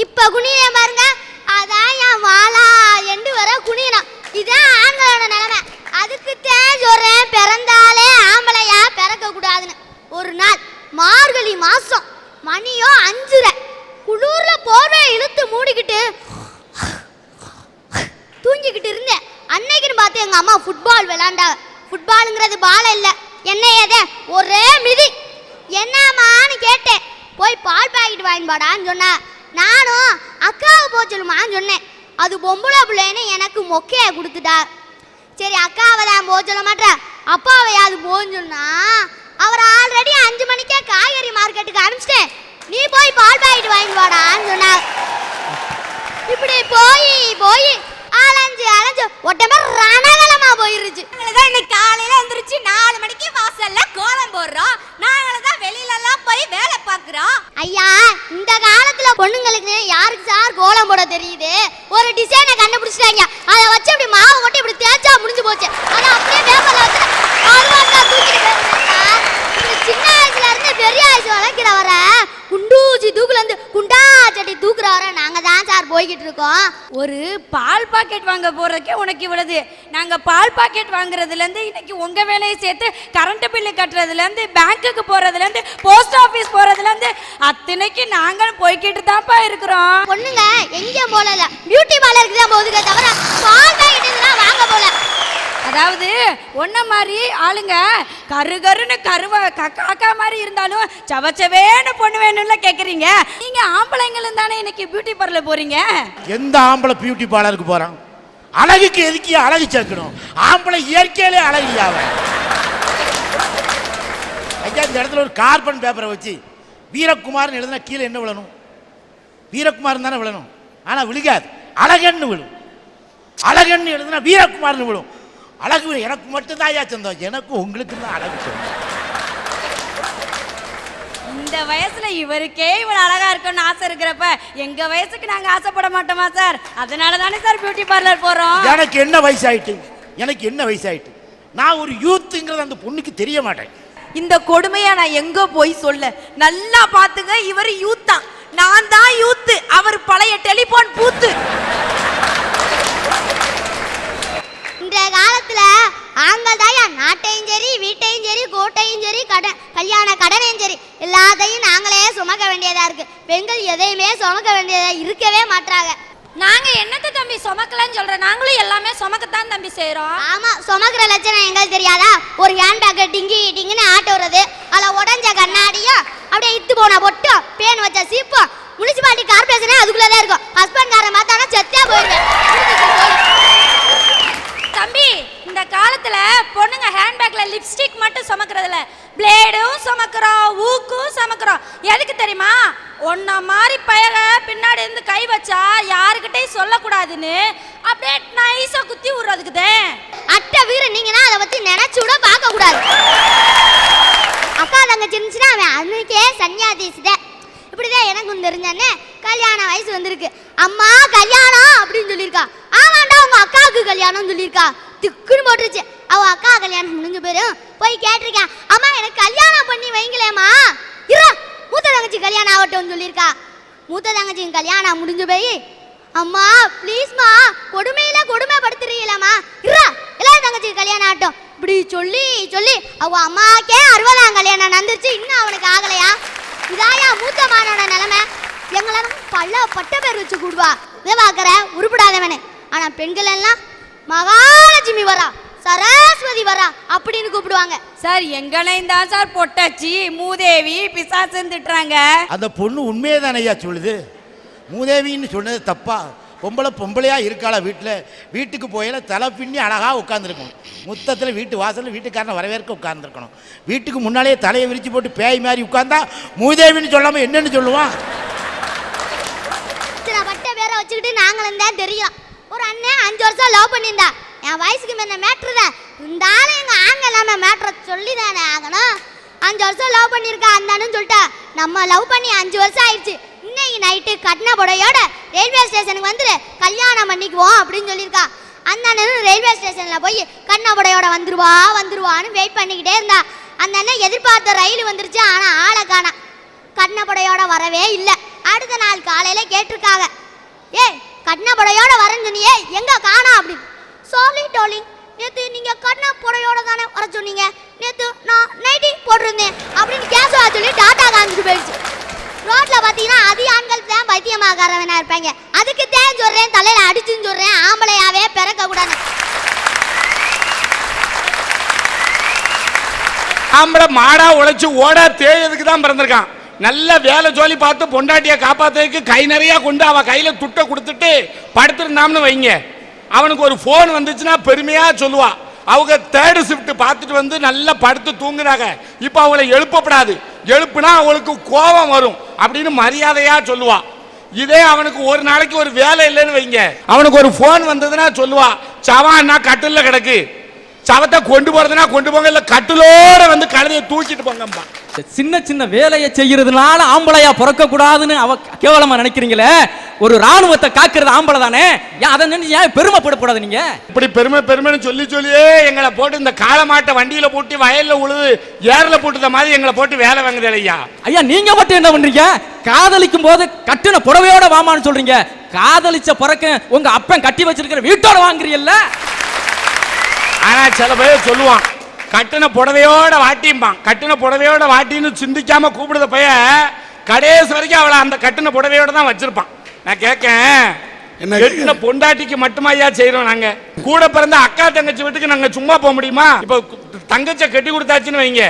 இப்ப குனிய பாருங்க, அதான் என் வாழா எண்டு வர குனியணும். இதான் ஆண்களோட நிலைமை. அதுக்குத்தான் சொல்றேன், பிறந்தாலே ஆம்பளையா பிறக்க கூடாதுன்னு. ஒரு நாள் மார்கழி மாசம், மணியோ 5:30, குளூர்ல போர்வை இழுத்து மூடிக்கிட்டு தூங்கிக்கிட்டு இருந்தேன். அன்னைக்குன்னு பார்த்து எங்க அம்மா ஃபுட்பால் விளையாண்டாங்க. ஃபுட்பாலுங்கிறது பால் இல்லை, என்ன ஏதே ஒரே மிதி. என்னம்மான்னு கேட்டேன். போய் பால் பாக்கெட் வாங்கிப்பாடான்னு சொன்னா. நானும் அக்காவை போக சொல்லுமான்னு சொன்னேன். அது பொம்பளை பிள்ளைன்னு எனக்கு மொக்கையை கொடுத்துட்டா. சரி அக்காவை தான் போக சொல்ல மாட்டேன், அப்பாவையாவது போன்னு சொன்னா. அவர் ஆல்ரெடி 5 மணிக்கே காய்கறி மார்க்கெட்டுக்கு அனுப்பிச்சிட்டேன், நீ போய் பால் பாக்கெட் வாங்கிப்பாடான்னு சொன்னா. இப்படி போய் போய் அலைஞ்சு அலைஞ்சு ஒட்டமே ரணகலமா போயிருச்சு. இன்னைக்கு காலையில எந்திரிச்சு 4 மணிக்கு வாசல்ல கோலம் போடுறோம். நாங்கள தான் வெளியில எல்லாம் போய் வேலை பார்க்கறோம். ஐயா, இந்த காலத்துல பொண்ணுங்களுக்கு யாருக்கு சார் கோலம் போட தெரியுது? ஒரு டிசைனை கண்டுபிடிச்சிட்டாங்க, அதை வச்சு இப்படி மாவு கொட்டி இப்படி தேய்ச்சா முடிஞ்சு போச்சு. அதை அப்படியே பேப்பர்ல வச்சு சின்ன வயசுல இருந்து பெரிய வயசு வளர்க்கிற வர குண்டூசி தூக்குல இருந்து குண்டா சட்டி தூக்குற வர நாங்க தான் சார் போய்கிட்டு இருக்கோம். ஒரு பால் பாக்கெட் வாங்க போறதுக்கே உனக்கு இவ்வளவு. நாங்க பால் பாக்கெட் வாங்குறதுல இருந்து இன்னைக்கு உங்க வேலையை சேர்த்து கரண்ட் பில்லு கட்டுறதுல இருந்து பேங்க்குக்கு போறதுல இருந்து போஸ்ட் ஆபீஸ் போறதுல இருந்து அத்தனைக்கு நாங்களும் போய்கிட்டு தான்ப்பா இருக்கிறோம். பொண்ணுங்க எங்கேயும் போகல, பியூட்டி பார்லருக்கு தான் போகுதுங்க தவிர பால் பாக்கெட் வாங்க போல. அதாவது ஒன்ன மாதிரி ஆளுங்க கருகருன்னு காக்கா மாதிரி இருந்தாலும் சவச்சவேன்னு பொண்ணு வேணும்ல கேக்குறீங்க. நீங்க ஆம்பளைங்களும் தானே இன்னைக்கு பியூட்டி பார்லர் போறீங்க. எந்த ஆம்பளை பியூட்டி பார்லருக்கு போறான்? அழகுக்கு எதுக்கு அழகு சேர்க்கணும்? ஆம்பளை இயற்கையிலே அழகியாவ. ஐயா, இந்த இடத்துல ஒரு கார்பன் பேப்பரை வச்சு வீரகுமார்னு எழுதுனா கீழே என்ன விழணும்? வீரகுமார் தானே விழணும். ஆனா விழுகாது, அழகன்னு விழும். அழகன்னு எழுதுனா வீரகுமார்னு விழும். அழகு எனக்கு மட்டும்தான் ஐயா சொந்தம், எனக்கும் உங்களுக்கு தான் அழகு சொந்தம். இந்த வயசுல இவருக்கே இவ்வளவு அழகா இருக்குன்னு ஆசை இருக்கிறப்ப எங்க வயசுக்கு நாங்க ஆசைப்பட மாட்டோமா சார்? அதனால தானே சார் பியூட்டி பார்லர் போறோம். எனக்கு என்ன வயசாயிட்டு? எனக்கு என்ன வயசாயிட்டு? நான் ஒரு யூத்துங்கிறது அந்த பொண்ணுக்கு தெரிய மாட்டேன். இந்த கொடுமையா நான் எங்க போய் சொல்ல? நல்லா பாத்துங்க, இவர் யூத்தா, நான் தான் யூத்து, அவர் பழைய டெலிபோன் பூத்து. இந்த காலத்துல ஆண்கள் தாயா நாட்டையும் சரி வீட்டையும் சரி கோட்டையும் சரி கல்யாண கடனையும் சரி எல்லாத்தையும் நாங்களே சுமக்க வேண்டியதா இருக்கு. பெண்கள் எதையுமே சுமக்க வேண்டியதா இருக்கவே மாட்டாங்க. நாங்க என்னத்தை தம்பி சுமக்கலன்னு சொல்றோம், நாங்களும் எல்லாமே சுமக்கத்தான் தம்பி செய்யறோம். ஆமா, சுமக்கிற லட்சணம் எங்களுக்கு தெரியாதா? ஒரு ஹேண்ட் பேக்கை டிங்கி டிங்கின்னு ஆட்ட விடுறது, அதில் உடஞ்ச கண்ணாடியும் அப்படியே இத்து போன பொட்டும் பேன் வச்ச சீப்பும் முனிசிபாலிட்டி கார்பரேஷனே அதுக்குள்ளதான் இருக்கும். ஹஸ்பண்ட் காரன் பார்த்தானா செத்தே போயிருவேன். தம்பி, இந்த காலத்துல பொண்ணுங்க ஹேண்ட்பேக்ல லிப்ஸ்டிக் மட்டும் சுமக்கிறதுல பிளேடும் சுமக்கிறோம், ஊக்கும் சுமக்கிறோம். எதுக்கு தெரியுமா? ஒன்ன மாதிரி பயக பின்னாடி இருந்து கை வச்சா யாருக்கிட்டையும் சொல்லக்கூடாதுன்னு அப்படியே நைஸா குத்தி விடுறதுக்குதே. அட்டை வீர நீங்கன்னா அதை பத்தி நினைச்சு கூட பார்க்க கூடாது. அக்கா தங்கச்சி இருந்துச்சுன்னா அவன் அன்னைக்கே சன்னியாசிச்சுதே. இப்படிதான் எனக்கும் தெரிஞ்சானே கல்யாண வயசு வந்திருக்கு. அம்மா கல்யாணம் அப்படின்னு சொல்லியிருக்கா. ஆமாண்டா உங்க அக்காவுக்கு கல்யாணம் சொல்லியிருக்கா. திக்குன்னு போட்டுருச்சு. அவ அக்கா கல்யாணம் முடிஞ்ச பேரும் போய் கேட்டிருக்கேன், அம்மா எனக்கு கல்யாணம் பண்ணி வைங்களேம்மா. இரா மூத்த தங்கச்சி கல்யாணம் ஆகட்டும்னு சொல்லியிருக்கா. மூத்த தங்கச்சி கல்யாணம் முடிஞ்சு போய், அம்மா ப்ளீஸ்மா கொடுமையில கொடுமைப்படுத்துறீங்களம்மா, இரா எல்லாரும் தங்கச்சி கல்யாணம் ஆகட்டும் இப்படி சொல்லி சொல்லி அவ அம்மாக்கே 60ஆம் கல்யாணம் நடந்துருச்சு. இன்னும் அவனுக்கு ஆகலையா? இதாயா மூத்தமானோட நிலைமை. எங்களாலும் பல பட்ட பேர் வச்சு கூடுவா, இதை பார்க்குற உருப்படாதவனே. ஆனா பெண்கள் எல்லாம் மகாலட்சுமி வரா, சரஸ்வதி வரா அப்படின்னு கூப்பிடுவாங்க. சார் எங்களையும் தான் சார் பொட்டாச்சி மூதேவி பிசாசுன்னு திட்டுறாங்க. அந்த பொண்ணு உண்மையே தானே ஐயா சொல்லுது. மூதேவின்னு சொன்னது தப்பா? பொம்பளையா இருக்காளா வீட்டுக்கு போயில தலை பின்னி அழகாக உட்காந்துருக்கணும். முத்தத்தில் வீட்டு வாசலில் வீட்டுக்காரனை வரவேற்க உட்காந்துருக்கணும். வீட்டுக்கு முன்னாலேயே தலையை விரிச்சு போட்டு பேய் மாதிரி உட்கார்ந்தா மூதேவின்னு சொல்லாமல் என்னன்னு சொல்லுவான்? பட்ட பேரை வச்சுக்கிட்டு நாங்களும் தான் தெரியும். ஒரு அண்ணன் 5 வருஷம் லவ் பண்ணியிருந்தா. என் வயசுக்கு மேல மேட்ரு தான் இருந்தாலும் எங்க ஆங்க எல்லாமே மேட்ரை சொல்லி தானே ஆகணும். 5 வருஷம் லவ் பண்ணியிருக்கா அந்தானு சொல்லிட்டா. நம்ம லவ் பண்ணி 5 வருஷம் ஆயிடுச்சு. இன்னைக்கு நைட்டு கட்டின புடையோட ரயில்வே ஸ்டேஷனுக்கு வந்துரு கல்யாணம் பண்ணிக்குவோம் அப்படின்னு சொல்லியிருக்கா. அந்த அண்ணனும் ரயில்வே ஸ்டேஷனில் போய் கட்டின புடையோட வந்துருவான்னு வெயிட் பண்ணிக்கிட்டே இருந்தா. அந்த அண்ணன் எதிர்பார்த்த ரயில் வந்துருச்சு, ஆனால் ஆளை காணா. கட்டின புடையோட வரவே இல்லை. அடுத்த நாள் காலையில கேட்டிருக்காங்க. ஏய் கண்ண புடையோட வரேன்னு சொன்னியே எங்க காணா அப்படின்னு. சாரி டார்லிங், நேத்து நீங்க கண்ண புடையோட தானே வர சொன்னீங்க, நேத்து நான் நைட்டி போட்டிருந்தேன் அப்படின்னு கேசுவா சொல்லி டாட்டா காமிச்சிட்டு போயிடுச்சு. ரோட்ல பாத்தீங்கன்னா அது ஆண்கள் தான் பைத்தியமாக்காரவனா இருப்பாங்க. அதுக்கு தேன் சொல்றேன், தலையில அடிச்சுன்னு சொல்றேன், ஆம்பளையாவே பிறக்க கூடாது. ஆம்பளை மாடா உழைச்சு ஓடா தேயதுக்கு தான் பிறந்திருக்கான். நல்ல வேலை ஜோலி பார்த்து பொண்டாட்டியை காப்பாத்துறதுக்கு கை நிறைய கொண்டு அவ கையில துட்டை கொடுத்துட்டு படுத்திருந்தாம்னு வைங்க, அவனுக்கு ஒரு போன் வந்துச்சுன்னா பெருமையா சொல்லுவா. அவங்க தேர்டு ஷிஃப்ட் பார்த்துட்டு வந்து நல்லா படுத்து தூங்குறாங்க. இப்போ அவளை எழுப்பப்படாது, எழுப்புனா அவளுக்கு கோபம் வரும் அப்படின்னு மரியாதையா சொல்லுவா. இதே அவனுக்கு ஒரு நாளைக்கு ஒரு வேலை இல்லைன்னு வைங்க, அவனுக்கு ஒரு போன் வந்ததுன்னா சொல்லுவா, சவான்னா கட்டில கிடக்கு, சவத்தை கொண்டு போறதுன்னா கொண்டு போங்க, இல்ல கட்டிலோட வந்து கழுதையை தூக்கிட்டு போங்கம்பா. சின்ன சின்ன வேலையை செய்யறதுனால ஆம்பளையா பிறக்க கூடாதுன்னு அவ கேவலமா நினைக்கிறீங்களே. ஒரு ராணுவத்தை காக்கிறது ஆம்பளை தானே, அதை நினைச்சு ஏன் பெருமைப்படக்கூடாது? நீங்க இப்படி பெருமைன்னு சொல்லி சொல்லியே எங்களை போட்டு இந்த காலமாட்டை வண்டியில போட்டு வயல்ல உழுது ஏர்ல போட்டுத மாதிரி எங்களை போட்டு வேலை வாங்குது ஐயா. ஐயா நீங்க மட்டும் என்ன பண்றீங்க? காதலிக்கும் போது கட்டின புடவையோட வாமான்னு சொல்றீங்க, காதலிச்ச பிறக்க உங்க அப்பன் கட்டி வச்சிருக்கிற வீட்டோட வாங்குறீல்ல. ஆனா சில பேர் சொல்லுவான் கட்டின புடவையோட வாட்டிம்பான், கட்டின புடவையோட வாட்டின்னு சிந்திக்காம கூப்பிடுத பைய கடைசி வரைக்கும் அவளை அந்த கட்டின புடவையோட தான் வச்சிருப்பான். நான் கேட்க பொண்டாட்டிக்கு மட்டுமா ஐயா செய்யறோம்? நாங்க கூட பிறந்த அக்கா தங்கச்சி வீட்டுக்கு நாங்க சும்மா போக முடியுமா? இப்ப தங்கச்ச கட்டி கொடுத்தாச்சுன்னு வைங்க,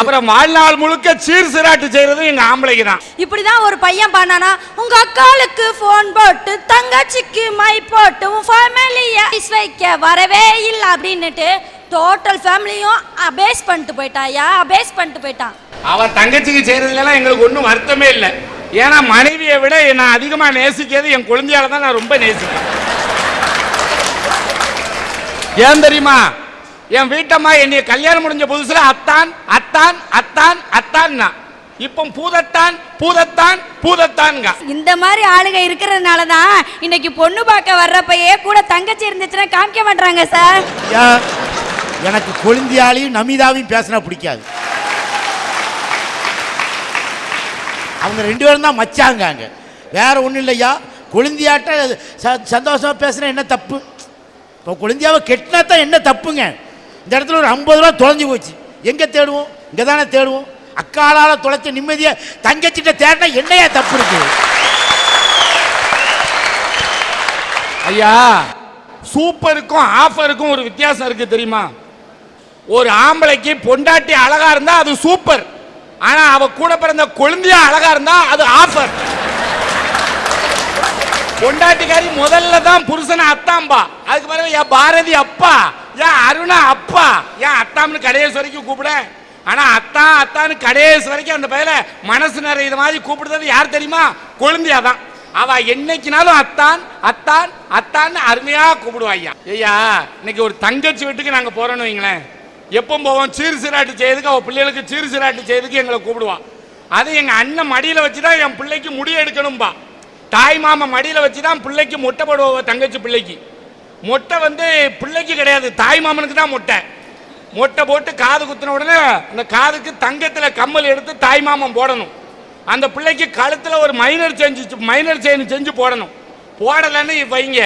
அப்புறம் வாழ்நாள் முழுக்க சீர் சிராட்டு செய்யறது எங்க ஆம்பளைக்கு தான். இப்படிதான் ஒரு பையன் பண்ணானா, உங்க அக்காளுக்கு போன் போட்டு தங்கச்சிக்கு மை போட்டு உன் ஃபேமிலியை வைக்க வரவே இல்லை அப்படின்னுட்டு டோட்டல் ஃபேமிலியும் அபேஸ் பண்ணிட்டு போயிட்டான். அவன் தங்கச்சிக்கு செய்யறதுல எங்களுக்கு ஒன்றும் வருத்தமே இல்லை. ஏன்னா மனைவியை விட நான் அதிகமா நேசிக்கிறது என் குழந்தையால தான் நான் ரொம்ப நேசிக்கிறேன். ஏன் தெரியுமா? என் வீட்டம்மா என்னைய கல்யாணம் முடிஞ்ச புதுசுல அத்தான் அத்தான் அத்தான் அத்தான், இப்போ பூதத்தான். இந்த மாதிரி ஆளுங்க இருக்கிறதுனால தான் இன்னைக்கு பொண்ணு பார்க்க வர்றப்பயே கூட தங்கச்சி இருந்துச்சுன்னா காமிக்க மாட்டாங்க சார். எனக்கு கொழுந்தியாலையும் நமிதாவையும் பேசினா பிடிக்காது. அவங்க ரெண்டு பேரும் தான் மச்சாங்க, வேற ஒன்றும் இல்லையா. கொழுந்தியாட்ட சந்தோஷமா பேசுனா என்ன தப்பு? இப்போ கொழுந்தியாவை கெட்டினா தான் என்ன தப்புங்க? இந்த இடத்துல ஒரு 50 ரூபா தொலைஞ்சு போச்சு, எங்கே தேடுவோம்? இங்கே தானே தேடுவோம். அக்காலால தொலைச்ச நிம்மதியை தங்கச்சிட்ட தேடினா என்னையா தப்பு இருக்கு? ஐயா சூப்பருக்கும் ஆஃபருக்கும் ஒரு வித்தியாசம் இருக்கு தெரியுமா? ஒரு ஆம்பளைக்கு பொண்டாட்டி அழகா இருந்தா அது சூப்பர், ஆனா அவ கூட பிறந்த கொழுந்தியா அழகா இருந்தா அது ஆஃபர். பொண்டாட்டிக்காரி முதல்ல தான் புருஷனை அத்தாம்பா, அதுக்கு பிறகு என் பாரதி அப்பா, என் அருணா அப்பா, என் அத்தாம்னு கடைசி வரைக்கும் கூப்பிட. ஆனா அத்தான்னு கடைசி வரைக்கும் அந்த பையல மனசு நிறைய மாதிரி கூப்பிடுறது யார் தெரியுமா? கொழுந்தியா தான். அவ என்னைக்குனாலும் அத்தான்னு அருமையா கூப்பிடுவா. ஐயா இன்னைக்கு ஒரு தங்கச்சி வீட்டுக்கு நாங்க போறோம்னு வைங்களேன், எப்போ போவோம்? சீர் சிராட்டு செய்யறதுக்கு, அவ பிள்ளைகளுக்கு சீர் சிராட்டு செய்யறதுக்கு எங்களை கூப்பிடுவான். அது எங்க அண்ணன் மடியில வச்சுதான் என் பிள்ளைக்கு முடி எடுக்கணும்பா. தாய் மாமா மடியில வச்சுதான் பிள்ளைக்கு மொட்டை போடுவோம். தங்கச்சி பிள்ளைக்கு மொட்டை பிள்ளைக்கு கிடையாது, தாய் மாமனுக்கு தான் மொட்டை. மொட்டை போட்டு காது குத்தின உடனே அந்த காதுக்கு தங்கத்துல கம்மல் எடுத்து தாய் மாமன் போடணும். அந்த பிள்ளைக்கு கழுத்துல ஒரு மைனர் செயின் செஞ்சு போடணும். போடலன்னு வைங்க,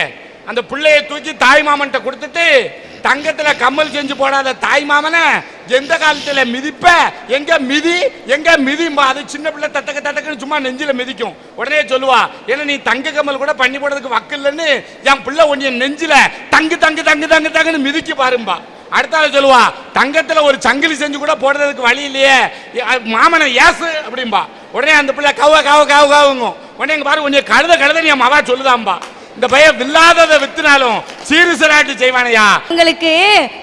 அந்த பிள்ளைய தூக்கி தாய் மாமன்கிட்ட கொடுத்துட்டு தங்கத்துல கம்மல் செஞ்சு போடாத தாய் மாமனை எந்த காலத்துல மிதிப்ப, எங்க மிதிம்பா. அது சின்ன பிள்ளை தட்டக்குன்னு சும்மா நெஞ்சில மிதிக்கும். உடனே சொல்லுவா, ஏன்னா நீ தங்க கம்மல் கூட பண்ணி போடுறதுக்கு வக்கு இல்லைன்னு என் பிள்ளை உன்னைய நெஞ்சில தங்குன்னு மிதிக்கு பாரும்பா. அடுத்தால சொல்லுவா, தங்கத்துல ஒரு சங்கிலி செஞ்சு கூட போடுறதுக்கு வழி இல்லையே மாமனை ஏசு அப்படிம்பா. உடனே அந்த பிள்ளை கவுங்க. உடனே எங்க பாரு உன்னைய கழுத என் மவா சொல்லுதாம்பா. இந்த பையன் வில்லாததை வித்துனாலும் சீரு சிராட்டு செய்வானையா. உங்களுக்கு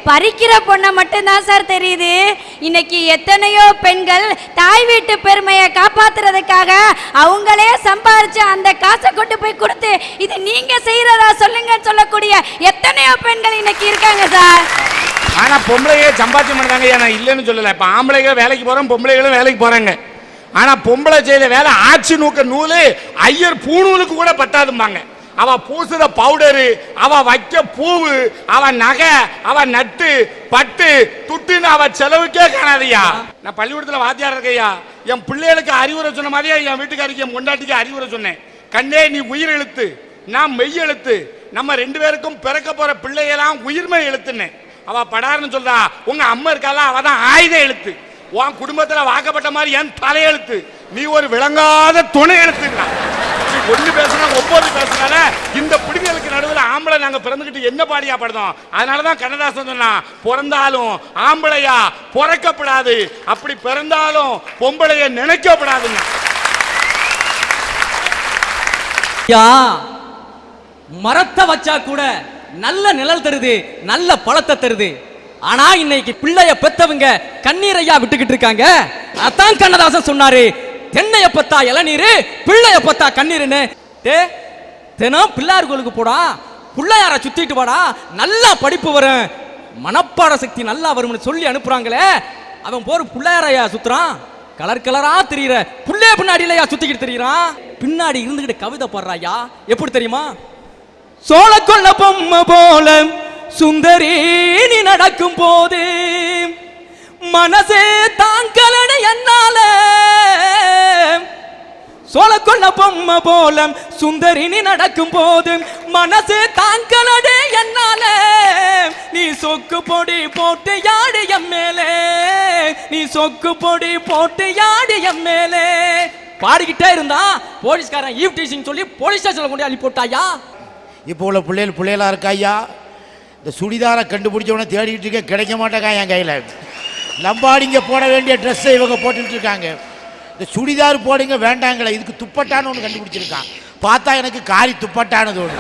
பறிக்கிற பொண்ணை மட்டும்தான் சார் தெரியுது. இன்னைக்கு எத்தனையோ பெண்கள் தாய் வீட்டு பெருமையை காப்பாத்துறதுக்காக அவங்களே சம்பாரிச்சு அந்த காசை கொண்டு போய் கொடுத்து இது நீங்க செய்யறதா சொல்லுங்க சொல்லக்கூடிய எத்தனையோ பெண்கள் இன்னைக்கு இருக்காங்க சார். ஆனா பொம்பளையே சம்பாத்தியம் பண்ணாங்க, நான் இல்லைன்னு சொல்லல. இப்ப ஆம்பளைங்க வேலைக்கு போறோம், பொம்பளைகளும் வேலைக்கு போறாங்க. ஆனா பொம்பளை செய்த வேலை ஆட்சி நூக்க நூலு ஐயர் பூணூலுக்கு கூட பத்தாதும்பாங்க. அவ பூசுற பவுடரு, அவ வைக்க பூவு, அவ நகை, அவ நட்டு பட்டு துட்டுன்னு அவ செலவுக்கே காணாதையா. நான் பள்ளிக்கூடத்துல வாத்தியார் இருக்கையா, என் பிள்ளைகளுக்கு அறிவுரை சொன்ன மாதிரியா என் வீட்டுக்காரிக்கு என் பொண்டாட்டிக்கு அறிவுரை சொன்னேன். கண்ணே நீ உயிர் எழுத்து, நான் மெய் எழுத்து, நம்ம 2 பேருக்கும் பிறக்க போற பிள்ளையெல்லாம் உயிர்மை எழுத்துன்னு. அவ படாருன்னு சொல்றா. உங்க அம்மா இருக்கால, அவ தான் ஆயுத எழுத்து. உன் குடும்பத்துல வாக்கப்பட்ட மாதிரி என் தலையெழுத்து, நீ ஒரு விளங்காத துணை எழுத்துனா. ஒண்ணு பேசுனா 9 பேசுனால இந்த பிடிங்களுக்கு நடுவில் ஆம்பளை நாங்க பிறந்துகிட்டு என்ன பாடியா படுதோம். அதனாலதான் கண்ணதாசன் சொன்னா, பிறந்தாலும் ஆம்பளையா பிறக்கப்படாது, அப்படி பிறந்தாலும் பொம்பளைய நினைக்கப்படாதுங்க. மரத்தை வச்சா கூட நல்ல நிழல் தருது, நல்ல பழத்தை தருது. ஆனா இன்னைக்கு பிள்ளைய பெத்தவங்க கண்ணீரையா விட்டுக்கிட்டு இருக்காங்க. அதான் கண்ணதாசன் சொன்னாரு, தென்னைய பத்தா இளநீரு, பிள்ளைய பத்தா கண்ணீருன்னு. தினம் பிள்ளையார் கோயிலுக்கு போடா, பிள்ளையார சுத்திட்டு வாடா, நல்லா படிப்பு வரும், மனப்பாட சக்தி நல்லா வரும்னு சொல்லி அனுப்புறாங்களே. அவன் போற பிள்ளையாரையா சுத்துறான், கலர் கலரா தெரியுற புள்ளைய பின்னாடியிலையா சுத்திக்கிட்டு தெரியுறான். பின்னாடி இருந்துகிட்டு கவிதை பாடுறாயா. எப்படி தெரியுமா? சோழ கொள்ள பொம்மை போல சுந்தரி நீ நடக்கும் போது மனசே தாங்கலன என்னால. சோழ கொள்ள பொம்மை போல சுந்தரி நீ நடக்கும் போது மனசே தாங்கலனே என்னால. நீ சொக்கு பொடி போட்டு யாடு எம்மேலே, நீ சொக்கு பொடி போட்டு யாடு எம்மேலே. பாடிக்கிட்டே இருந்தா போலீஸ்காரன் ஈவ் டீசிங் சொல்லி போலீஸ் ஸ்டேஷன்ல கொண்டு அனுப்பி போட்டாயா. இப்போ உள்ள பிள்ளைகளா இருக்காயா. இந்த சுடிதாரை கண்டுபிடிச்சவன தேடிட்டு இருக்க, கிடைக்க மாட்டேக்கா என் கையில். லம்பாடிங்க போட வேண்டிய ட்ரெஸ்ஸை இவங்க போட்டுட்டு இருக்காங்க. இந்த சுடிதார் போடுங்க வேண்டாங்களே, இதுக்கு துப்பட்டான்னு ஒன்று கண்டுபிடிச்சிருக்கான். பார்த்தா எனக்கு காரி துப்பட்டானது ஒன்று.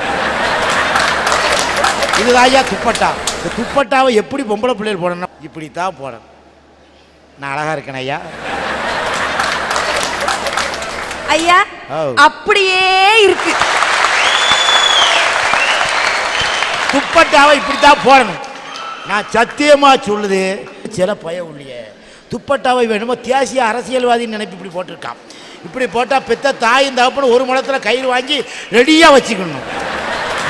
இதுதான் ஐயா துப்பட்டா. இந்த துப்பட்டாவை எப்படி பொம்பளை பிள்ளைகள் போடணும்? இப்படித்தான் போடணும். நான் அழகா இருக்கேன் ஐயா. ஐயா அப்படியே இருக்கு. துப்பட்டாவை இப்படித்தான் போடணும். நான் சத்தியமா சொல்லுது, சில பய உள்ளிய துப்பட்டாவை வேணுமோ தேசிய அரசியல்வாதின்னு நினைப்பு இப்படி போட்டிருக்கான். இப்படி போட்டால் பெத்த தாயும் தகப்பனும் ஒரு முளத்தில் கயிறு வாங்கி ரெடியாக வச்சுக்கணும்.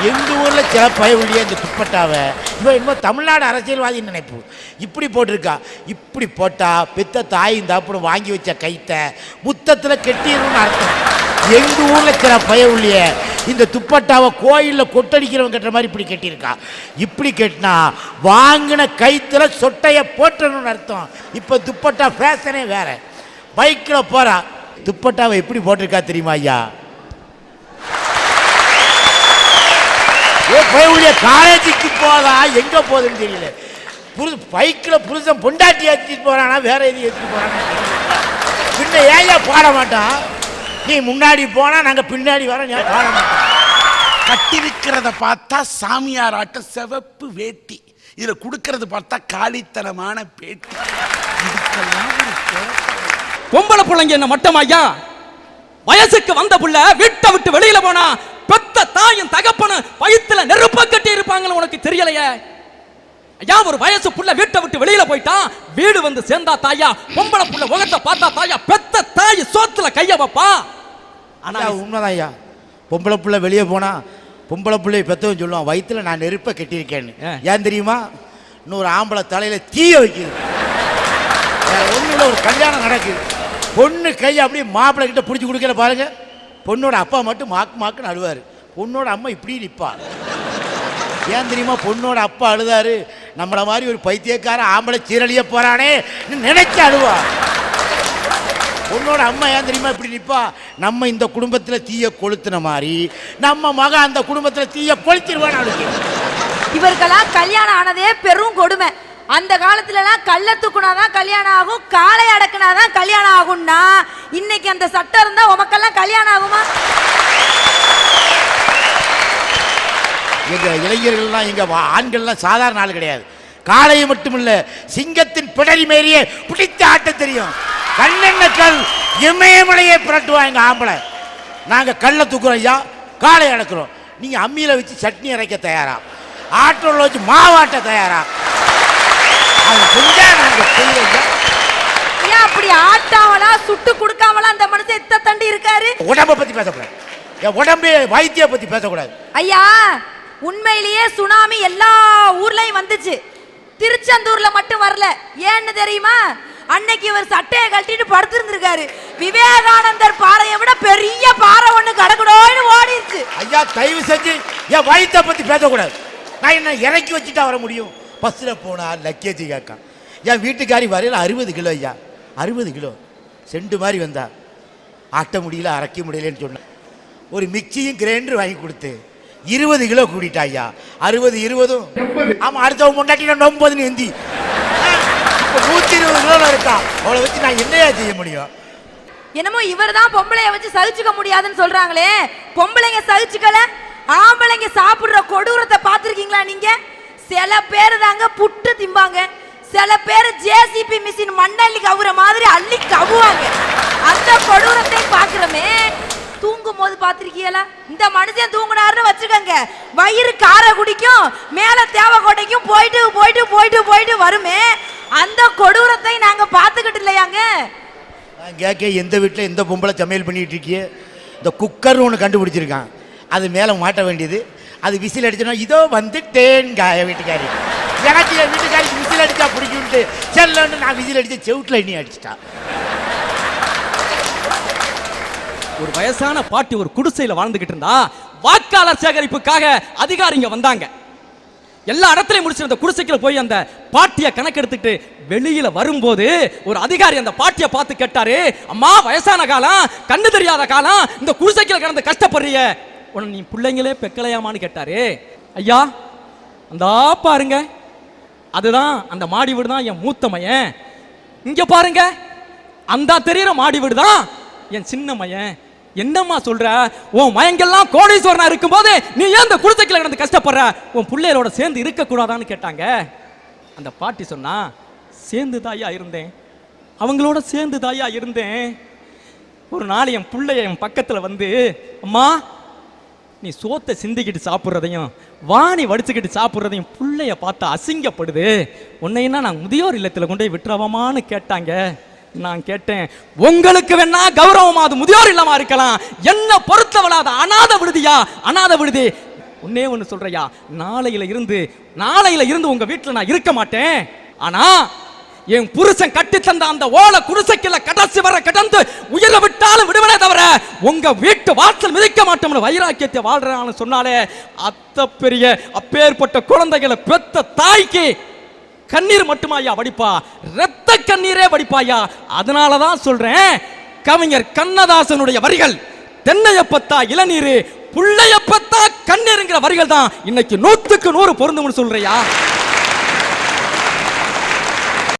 எங்கள் ஊரில் சில பய உள்ளிய இந்த துப்பட்டாவை இவன் இன்னும் தமிழ்நாடு அரசியல்வாதின்னு நினைப்பு இப்படி போட்டிருக்கா. இப்படி போட்டால் பெத்த தாயும் தகப்பனும் வாங்கி வச்ச கைத்தை முத்தத்தில் கெட்டிடணும்னு அர்த்தம். எங்கள் ஊரில் சில பய உள்ளிய இந்த துப்பட்டாவை கோயிலில் கொட்டடிக்கிறவங்க கட்டுற மாதிரி இப்படி கட்டியிருக்கா. இப்படி கட்டினா வாங்கின கைத்துல சொட்டையை போட்டணும்னு அர்த்தம். இப்போ துப்பட்டா ஃபேஷனே வேற. பைக்கில் போறா, துப்பட்டாவை எப்படி போட்டிருக்கா தெரியுமா ஐயா? காலேஜுக்கு போதா எங்க போகுதுன்னு தெரியல. பைக்கில் புருஷன் பொண்டாட்டி ஏற்றிட்டு போறானா வேற எது ஏற்றிட்டு போறானா பின்ன ஏயா பாட மாட்டான். நீ முன்னாடி போனா நாங்க பின்னாடி வர பாட மாட்டோம். கட்டிருக்கிறத பார்த்தா சாமியார் ஆட்ட சிவப்பு வேட்டி, இதுல குடுக்கறது பார்த்தா காலித்தனமான பேட்டி. பொம்பளை பிள்ளைங்க என்ன மட்டமாய்யா? வயசுக்கு வந்த புள்ள வீட்டை விட்டு வெளியில போனா பெத்த தாயும் தகப்பனும் வயித்துல நெருப்ப கட்டி இருப்பாங்க, உனக்கு தெரியலையே ஐயா? ஒரு வயசு புள்ள வீட்டை விட்டு வெளியில போயிட்டா வீடு வந்து சேர்ந்தா தாயா, பொம்பளை புள்ள முகத்தை பார்த்தா தாயா, பெத்த தாய் சோத்துல கைய வைப்பா. ஆனா உண்மைதான் ஐயா, பொம்பளை புள்ள வெளியே போனா பொம்பளை பிள்ளை பெத்தவன் சொல்லுவான் வயிற்றுல நான் நெருப்பை கட்டியிருக்கேன்னு. ஏன் தெரியுமா? இன்னொரு ஆம்பளை தலையில தீய வைக்குது. வேற ஒண்ணுல ஒரு கல்யாணம் நடக்குது, பொண்ணு கையை அப்படியே மாப்பிள்ளை கிட்ட பிடிச்சி கொடுக்கல பாருங்க. பொண்ணோட அப்பா மட்டும் மாக்குன்னு அழுவாரு, பொண்ணோட அம்மா இப்படி நிற்பா. ஏன் தெரியுமா? பொண்ணோட அப்பா அழுதாரு, நம்மள மாதிரி ஒரு பைத்தியக்கார ஆம்பளை சீரழிய போறானே நினைச்சு அழுவா. பொண்ணோட அம்மா ஏன் தெரியுமா இப்படி நிற்பா? நம்ம இந்த குடும்பத்தில் தீய கொளுத்துன மாதிரி நம்ம மகன் அந்த குடும்பத்தில் தீய கொளுத்திடுவான்னு. இவர்களாம் கல்யாணம் ஆனதே பெரும் கொடுமை. அந்த காலத்துலலாம் கள்ள தூக்குனாதான் கல்யாணம் ஆகும், காலை அடக்குனாதான் கல்யாணம் ஆகும்னா இன்னைக்கு அந்த சட்டம் இருந்தா உமக்கெல்லாம் கல்யாணம் ஆகுமா? எங்க இளைஞர்கள்லாம் எங்க ஆண்கள்லாம் சாதாரண ஆள் கிடையாது. காளையை மட்டும் இல்ல, சிங்கத்தின் பிடரி மேரியே பிடித்த ஆட்ட தெரியும். கண்ணெண்ணக்கல் இமயமலையை புரட்டுவா எங்க ஆம்பளை. நாங்க கல்லை தூக்குறோம் ஐயா, காளை அடக்குறோம். நீங்க அம்மியில வச்சு சட்னி அரைக்க தயாரா, ஆட்டோல வச்சு மாவாட்ட தயாரா? அப்படி ஆட்டாவலா சுட்டு கொடுக்காமலா அந்த மனுஷன் எத்த தண்டி இருக்காரு. உடம்ப பத்தி பேசக்கூடாது, உடம்பு வைத்திய பத்தி பேசக்கூடாது ஐயா. உண்மையிலேயே சுனாமி எல்லா ஊர்லயும் வந்துச்சு, திருச்செந்தூர்ல மட்டும் வரல. ஏன்னு தெரியுமா? அன்னைக்கு இவர் சட்டையை கட்டிட்டு படுத்திருந்திருக்காரு. விவேகானந்தர் பாறையை விட பெரிய பாறை ஒண்ணு கடக்குடோன்னு ஐயா தயவு செஞ்சு என் வயிற்றை பற்றி பேசக்கூடாது. நான் என்ன இறக்கி வச்சுட்டா வர முடியும்? பஸ்ஸில் போனால் லக்கேஜ் கேட்கான். என் வீட்டுக்காரி வரையில் 60 கிலோ ஐயா, 60 கிலோ செண்டு மாதிரி வந்தா. ஆட்ட முடியல, அரைக்க முடியலன்னு சொன்னேன். ஒரு மிக்சியும் கிரைண்டர் வாங்கி கொடுத்து 20 கிலோ கூட்டிட்டா ஐயா. 60 20 ஆமாம், அடுத்தவங்க முன்னாடி 90 எந்தி 120 கிலோ இருக்கா. அவளை வச்சு நான் என்னையா செய்ய முடியும்? என்னமோ இவர் தான் பொம்பளைய வச்சு சகிச்சுக்க முடியாதுன்னு சொல்றாங்களே. பொம்பளைங்க சகிச்சுக்கல, ஆம்பளைங்க சாப்பிடுற கொடூரத்தை பார்த்துருக்கீங்களா நீங்க? சில பேர் தாங்க புட்டு திம்பாங்க, சில பேர் ஜேசிபி மிஷின் மண்ணள்ளி கவுற மாதிரி அள்ளி கவுவாங்க. அந்த கொடூரத்தை பார்க்கிறோமே. தூங்கும் போது பார்த்திருக்கீங்களா? இந்த மனுஷன் தூங்குனாருன்னு வச்சுக்கோங்க, வயிறு கார குடிக்கும், மேல தேவக்கோட்டைக்கும் போயிட்டு போயிட்டு போயிட்டு போயிட்டு வருமே. அந்த கொடூரத்தை நாங்க பார்த்துக்கிட்டு இல்லையாங்க? நான் கேட்க, எந்த வீட்டில் எந்த பொம்பளை சமையல் பண்ணிட்டு இருக்கியே? இந்த குக்கர்னு ஒன்று கண்டுபிடிச்சிருக்கான், அது மேலே மாட்ட வேண்டியது. அது விசில் அடிச்சோன்னா இதோ வந்துட்டேங்க வீட்டுக்காரி. எனக்கு என் வீட்டுக்காரிக்கு விசில் அடிச்சா பிடிக்கும்ட்டு செல்லன்னு நான் விசில் அடிச்சு செவுட்டில் எண்ணி அடிச்சிட்டா. ஒரு வயசான பாட்டி ஒரு குடிசையில வாழ்ந்துகிட்டு இருந்தா. வாக்காளர் சேகரிப்புக்காக அதிகாரிங்க வந்தாங்க. எல்லா இடத்துலையும் முடிச்சிருந்த குடிசைக்குள்ள போய் அந்த பாட்டியை கணக்கெடுத்துட்டு வெளியில வரும்போது ஒரு அதிகாரி அந்த பாட்டியை பார்த்து கேட்டாரு, அம்மா வயசான காலம், கண்ணு தெரியாத காலம், இந்த குடிசைக்குள்ள கிடந்து கஷ்டப்படுறிய, உன்னை நீ பிள்ளைங்களே பெக்கலையாமான்னு கேட்டாரு. ஐயா அந்த பாருங்க, அதுதான் அந்த மாடி வீடு தான் என் மூத்த மையன். இங்க பாருங்க, அந்த தெரியுற மாடி வீடு தான் என் சின்ன மையன். என்னம்மா சொல்ற? உன் மயங்கெல்லாம் கோடீஸ்வரனா இருக்கும்போது நீ ஏன் இந்த குடிசைக்குள்ள கிடந்து கஷ்டப்படுற? உன் பிள்ளைகளோட சேர்ந்து இருக்க கூடாதான்னு கேட்டாங்க. அந்த பாட்டி சொன்னா, சேர்ந்து தாயா இருந்தேன், அவங்களோட சேர்ந்து தாயா இருந்தேன். ஒரு நாள் என் பிள்ளைய என் பக்கத்துல வந்து, அம்மா நீ சோத்தை சிந்திக்கிட்டு சாப்பிட்றதையும் வாணி வடிச்சுக்கிட்டு சாப்பிட்றதையும் பிள்ளைய பார்த்தா அசிங்கப்படுது, உன்னைன்னா நான் முதியோர் இல்லத்தில் கொண்டு போய் விட்டுறவமான்னு கேட்டாங்க. நான் கேட்டேன், உங்களுக்கு வேணா கௌரவமா அது முதியோர் இல்லமா இருக்கலாம், என்ன பொறுத்தவளாத அநாத விடுதியா? அநாத விடுதி. ஒன்னே ஒன்று சொல்றையா, நாளையில இருந்து உங்க வீட்டில் நான் இருக்க மாட்டேன். ஆனா என் புருஷன் கட்டி தந்த அந்த ஓலை குடிசைக்குள்ள கடைசி வர கடந்து உயிரை விட்டாலும் விடுவனே தவிர உங்க வீட்டு வாசல் மிதிக்க மாட்டோம்னு வைராக்கியத்தை வாழ்றான்னு சொன்னாலே, அத்த பெரிய அப்பேற்பட்ட குழந்தைகளை பெத்த தாய்க்கு கண்ணீர் மட்டுமாயா வடிப்பா? ரத்த கண்ணீரே வடிப்பாயா? அதனாலதான் சொல்றேன், கவிஞர் கண்ணதாசனுடைய வரிகள் தென்னையப்பத்தா இளநீர் புள்ளையப்பத்தா கண்ணீருங்கிற வரிகள் தான் இன்னைக்கு 100க்கு 100 பொருந்தும்னு சொல்றியா?